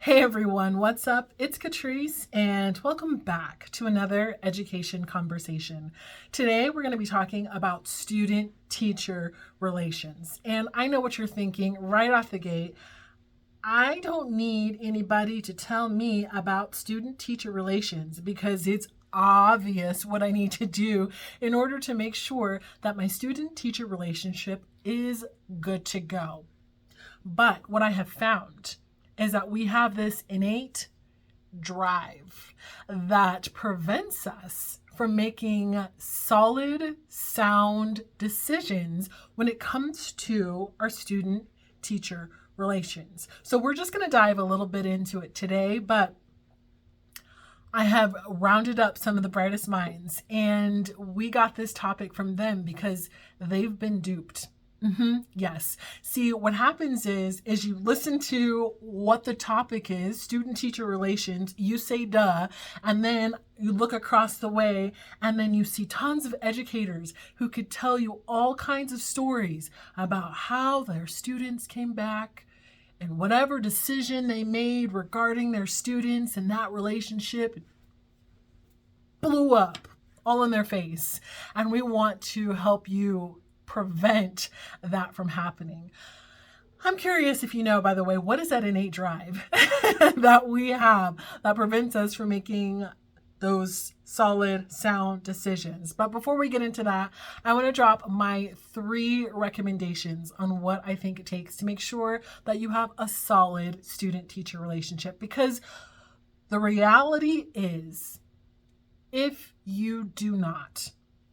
Hey everyone, what's up? It's Catrice, and welcome back to another education conversation. Today we're going to be talking about student-teacher relations. And I know what you're thinking right off the gate. I don't need anybody to tell me about student-teacher relations because it's obvious what I need to do in order to make sure that my student-teacher relationship is good to go. But what I have found is that we have this innate drive that prevents us from making solid, sound decisions when it comes to our student-teacher relations. So we're just going to dive a little bit into it today, but I have rounded up some of the brightest minds, and we got this topic from them because they've been duped. Yes. See, what happens is you listen to what the topic is, student-teacher relations, you say duh, and then you look across the way and then you see tons of educators who could tell you all kinds of stories about how their students came back and whatever decision they made regarding their students and that relationship blew up all in their face. And we want to help you prevent that from happening. I'm curious if you know, by the way, what is that innate drive that we have that prevents us from making those solid, sound decisions? But before we get into that, I want to drop my 3 recommendations on what I think it takes to make sure that you have a solid student-teacher relationship. Because the reality is, if you do not,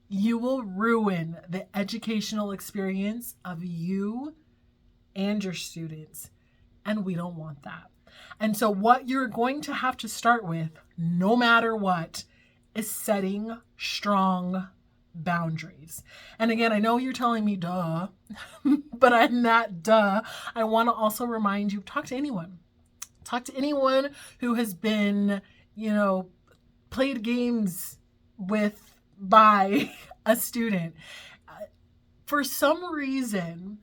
you will ruin the educational experience of you and your students. And we don't want that. And so what you're going to have to start with, no matter what, is setting strong boundaries. And again, I know you're telling me duh, but I'm not duh. I want to also remind you, talk to anyone. Talk to anyone who has been, played games with by a student. For some reason,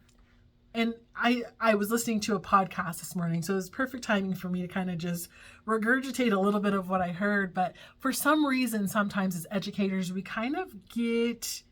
and I was listening to a podcast this morning, so it was perfect timing for me to kind of just regurgitate a little bit of what I heard. But for some reason, sometimes as educators, we kind of get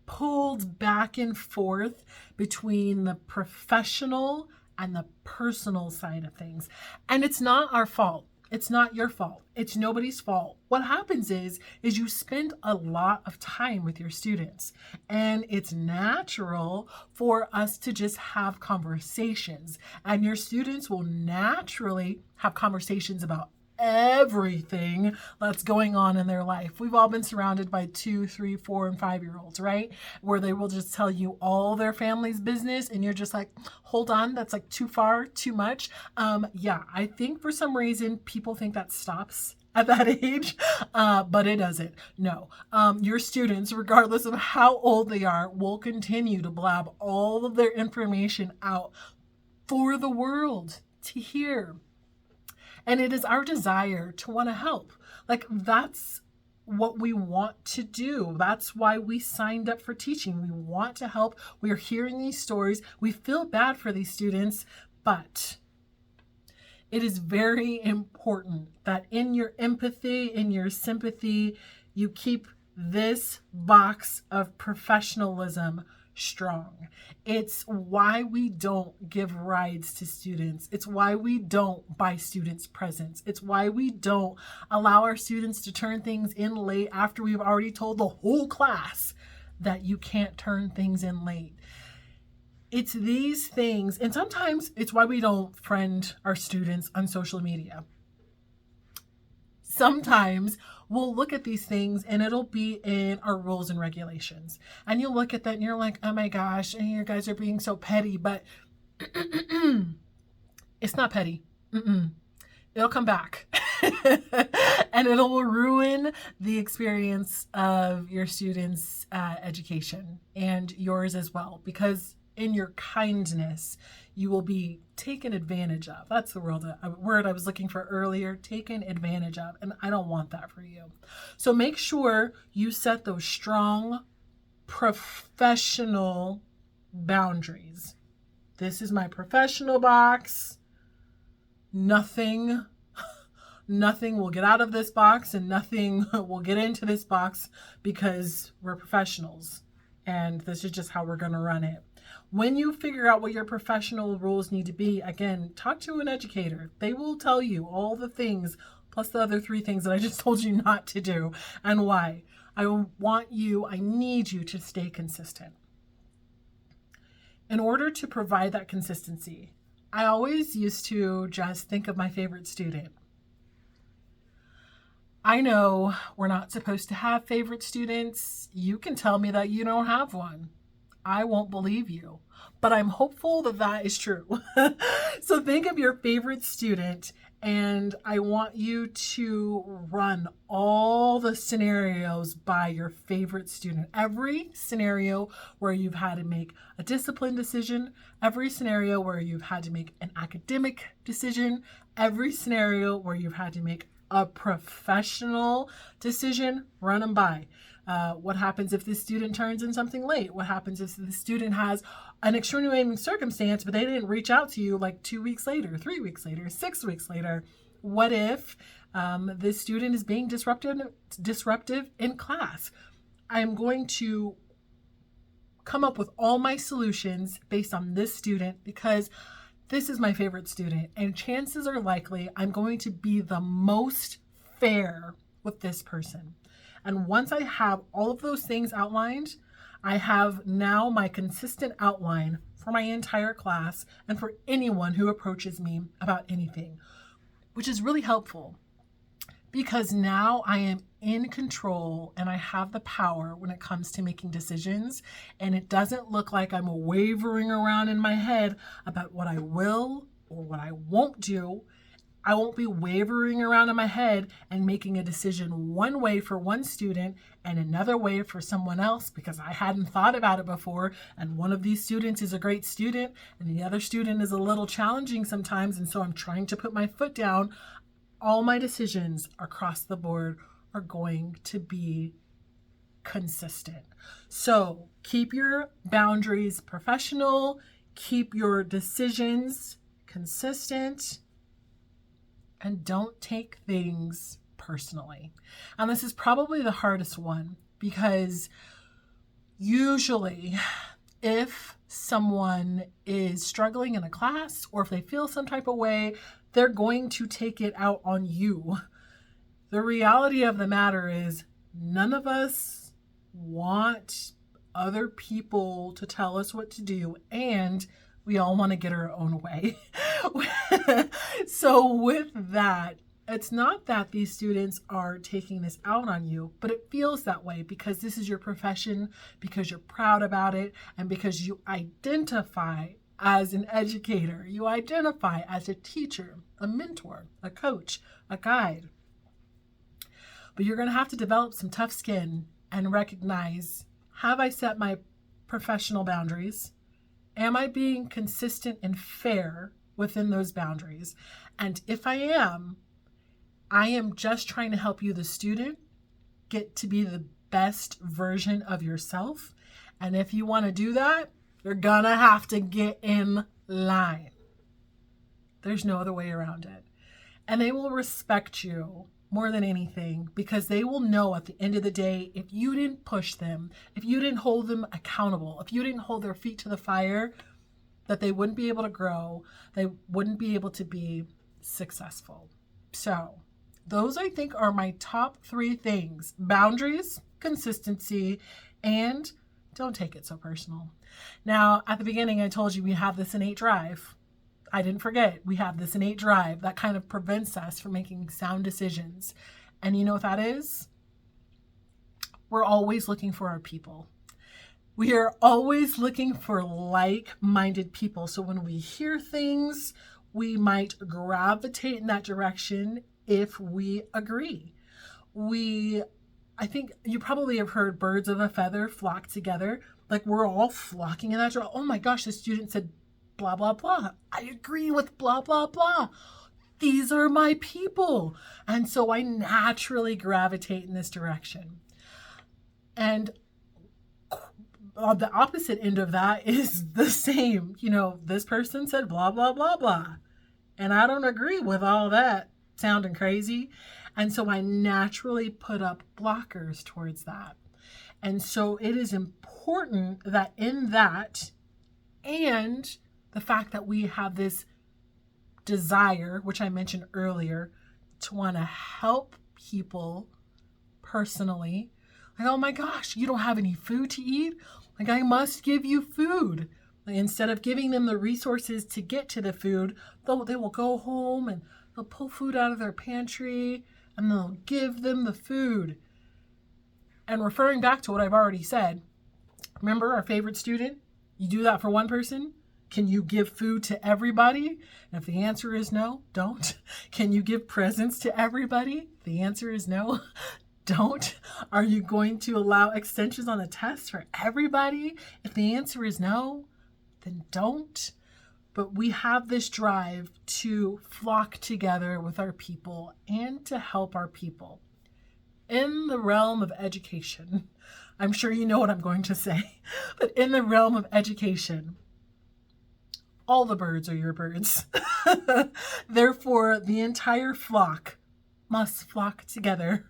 pulled back and forth between the professional and the personal side of things. And it's not our fault. It's not your fault. It's nobody's fault. What happens is you spend a lot of time with your students, and it's natural for us to just have conversations, and your students will naturally have conversations about everything that's going on in their life. We've all been surrounded by 2, 3, 4, and 5-year-olds, right? Where they will just tell you all their family's business, and you're just like, hold on, that's like too far, too much. Yeah, I think for some reason people think that stops at that age, but it doesn't. No, your students, regardless of how old they are, will continue to blab all of their information out for the world to hear. And it is our desire to want to help. Like, that's what we want to do. That's why we signed up for teaching. We want to help. We are hearing these stories. We feel bad for these students, but it is very important that in your empathy, in your sympathy, you keep this box of professionalism strong. It's why we don't give rides to students. It's why we don't buy students presents. It's why we don't allow our students to turn things in late after we've already told the whole class that you can't turn things in late. It's these things, and sometimes it's why we don't friend our students on social media. Sometimes we'll look at these things and it'll be in our rules and regulations. And you'll look at that and you're like, oh my gosh, and you guys are being so petty, but it's not petty. It'll come back and it'll ruin the experience of your students' education and yours as well, because in your kindness, you will be taken advantage of. That's the word I was looking for earlier, taken advantage of. And I don't want that for you. So make sure you set those strong, professional boundaries. This is my professional box. nothing will get out of this box and nothing will get into this box because we're professionals and this is just how we're going to run it. When you figure out what your professional rules need to be, again, talk to an educator. They will tell you all the things, plus the other 3 things that I just told you not to do and why. I need you to stay consistent. In order to provide that consistency, I always used to just think of my favorite student. I know we're not supposed to have favorite students. You can tell me that you don't have one. I won't believe you, but I'm hopeful that that is true. So think of your favorite student, and I want you to run all the scenarios by your favorite student. Every scenario where you've had to make a discipline decision, every scenario where you've had to make an academic decision, every scenario where you've had to make a professional decision, run them by. What happens if the student turns in something late? What happens if the student has an extenuating circumstance, but they didn't reach out to you like 2 weeks later, 3 weeks later, 6 weeks later? What if this student is being disruptive in class? I'm going to come up with all my solutions based on this student because this is my favorite student, and chances are likely I'm going to be the most fair with this person. And once I have all of those things outlined, I have now my consistent outline for my entire class and for anyone who approaches me about anything, which is really helpful because now I am in control and I have the power when it comes to making decisions. And it doesn't look like I'm wavering around in my head about what I will or what I won't do. I won't be wavering around in my head and making a decision one way for one student and another way for someone else because I hadn't thought about it before. And one of these students is a great student and the other student is a little challenging sometimes. And so I'm trying to put my foot down. All my decisions across the board are going to be consistent. So keep your boundaries professional, keep your decisions consistent, and don't take things personally. And this is probably the hardest one because usually if someone is struggling in a class or if they feel some type of way, they're going to take it out on you. The reality of the matter is none of us want other people to tell us what to do, and we all want to get our own way. So with that, it's not that these students are taking this out on you, but it feels that way because this is your profession, because you're proud about it, and because you identify as an educator, you identify as a teacher, a mentor, a coach, a guide. But you're going to have to develop some tough skin and recognize, have I set my professional boundaries? Am I being consistent and fair within those boundaries? And if I am just trying to help you, the student, get to be the best version of yourself. And if you want to do that, you're going to have to get in line. There's no other way around it. And they will respect you more than anything because they will know at the end of the day, if you didn't push them, if you didn't hold them accountable, if you didn't hold their feet to the fire, that they wouldn't be able to grow, they wouldn't be able to be successful. So those, I think, are my top 3 things: boundaries, consistency, and don't take it so personal. Now, at the beginning, I told you we have this innate drive. I didn't forget, we have this innate drive that kind of prevents us from making sound decisions. And you know what that is? We're always looking for our people. We are always looking for like-minded people. So when we hear things, we might gravitate in that direction if we agree. I think you probably have heard birds of a feather flock together. Like we're all flocking in that direction. Oh my gosh, the student said blah, blah, blah. I agree with blah, blah, blah. These are my people. And so I naturally gravitate in this direction. And on the opposite end of that is the same. You know, this person said blah, blah, blah, blah. And I don't agree with all that sounding crazy. And so I naturally put up blockers towards that. And so it is important that in that, and the fact that we have this desire, which I mentioned earlier, to want to help people personally. Like, oh my gosh, you don't have any food to eat? Like, I must give you food. Like, instead of giving them the resources to get to the food, they will go home and they'll pull food out of their pantry and they'll give them the food. And referring back to what I've already said, remember our favorite student? You do that for one person? Can you give food to everybody? And if the answer is no, don't. Can you give presents to everybody? The answer is no. Don't. Are you going to allow extensions on a test for everybody? If the answer is no, then don't. But we have this drive to flock together with our people and to help our people. In the realm of education, I'm sure you know what I'm going to say, but in the realm of education, all the birds are your birds. Therefore, the entire flock must flock together.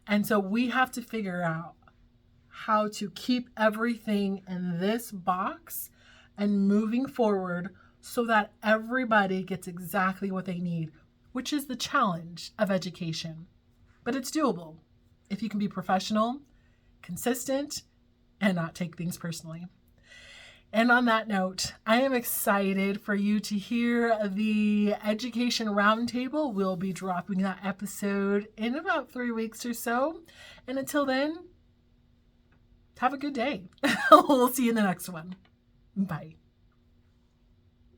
And so we have to figure out how to keep everything in this box and moving forward so that everybody gets exactly what they need, which is the challenge of education. But it's doable if you can be professional, consistent, and not take things personally. And on that note, I am excited for you to hear the Education Roundtable. We'll be dropping that episode in about 3 weeks or so. And until then, have a good day. We'll see you in the next one. Bye.